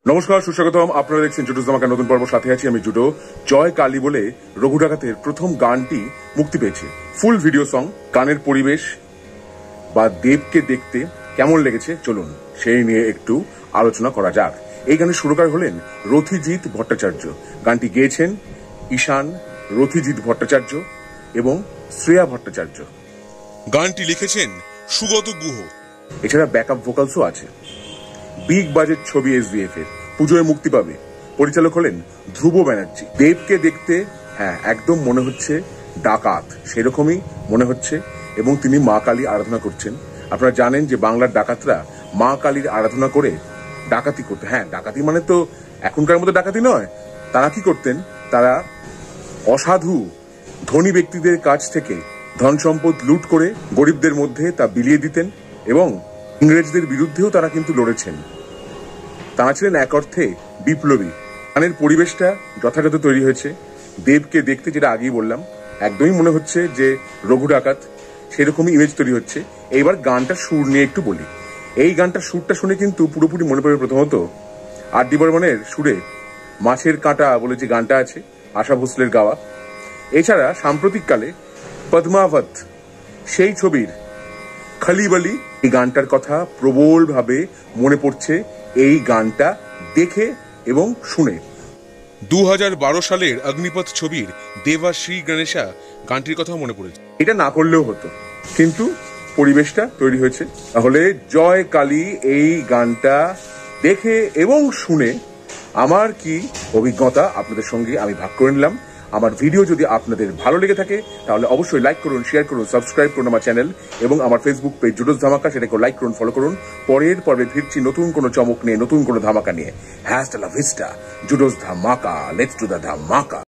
নমস্কার, সুস্বাগতম। আপনারা দেখছেন জুডোস ধামাকা নতুন পর্ব। সাথে আছি আমি জুডো। জয় কালী বলে রঘু ডাকাতের প্রথম গানটি মুক্তি পেয়েছে। Full video song. গানের পরিবেশ বা দেবকে দেখতে কেমন লেগেছে চলুন সেই নিয়ে একটু আলোচনা করা যাক। এই গানের সুরকার হলেন রথিজিৎ ভট্টাচার্য। গানটি গেয়েছেন ঈশান, রথিজিৎ ভট্টাচার্য এবং শ্রেয়া ভট্টাচার্য। গানটি লিখেছেন সুগত গুহ। এছাড়া ব্যাকআপ ভোকালসও আছে। বিগ বাজেট ছবি SBF এর, পুজোয় মুক্তি পাবে। পরিচালক হলেন ধ্রুব ব্যানার্জি। দেবকে দেখতে একদম মনে হচ্ছে ডাকাত, সেরকমই মনে হচ্ছে। এবং তিনি মা কালী আরাধনা করছেন। আপনারা জানেন যে বাংলার ডাকাতরা মা কালীর আরাধনা করে ডাকাতি করতে। ডাকাতি মানে তো এখনকার মতো ডাকাতি নয়। তারা কি করতেন? তারা অসাধু ধনী ব্যক্তিদের কাছ থেকে ধন সম্পদ লুট করে গরিবদের মধ্যে তা বিলিয়ে দিতেন এবং ইংরেজদের বিরুদ্ধেও তারা কিন্তু লড়েছেন। তারা ছিলেন এক অর্থে বিপ্লবী। গানের পরিবেশটা যথাযথ তৈরি হয়েছে। দেবকে দেখতে, যেটা আগেই বললাম, একদমই মনে হচ্ছে যে রঘু ডাকাত, সেরকমই ইমেজ তৈরি হচ্ছে। এইবার গানটা সুর নিয়ে একটু বলি। এই গানটা সুরটা শুনে কিন্তু পুরোপুরি মনে পড়বে প্রথমত R.D. বর্মনের সুরে মাছের কাঁটা বলে যে গানটা আছে, আশা ভোসলের গাওয়া। এছাড়া সাম্প্রতিককালে পদ্মাবত সেই ছবির খলিবলি, এই গানটার কথা প্রবলভাবে মনে পড়ছে এই গানটা দেখে এবং শুনে। 2012 সালের অগ্নিপথ ছবির দেবা শ্রী গণেশা গানটির কথা মনে পড়েছে। এটা না করলেও হতো, কিন্তু পরিবেশটা তৈরি হয়েছে। তাহলে জয় কালী এই গানটা দেখে এবং শুনে আমার কি অভিজ্ঞতা আপনাদের সঙ্গে আমি ভাগ করে নিলাম। আমার ভিডিও যদি আপনাদের ভালো লেগে থাকে তাহলে অবশ্যই লাইক করুন, শেয়ার করুন, সাবস্ক্রাইব করুন আমার চ্যানেল এবং আমার ফেসবুক পেজ জুডোস ধামাকা, সেটাকে লাইক করুন, ফলো করুন। পরের পর্বে ফিরছি নতুন কোনো চমক নিয়ে, নতুন কোনো ধামাকা নিয়ে। হ্যাস্টা লা ভিস্টা, জুডোস ধামাকা, লেটস ডু দ্য ধামাকা।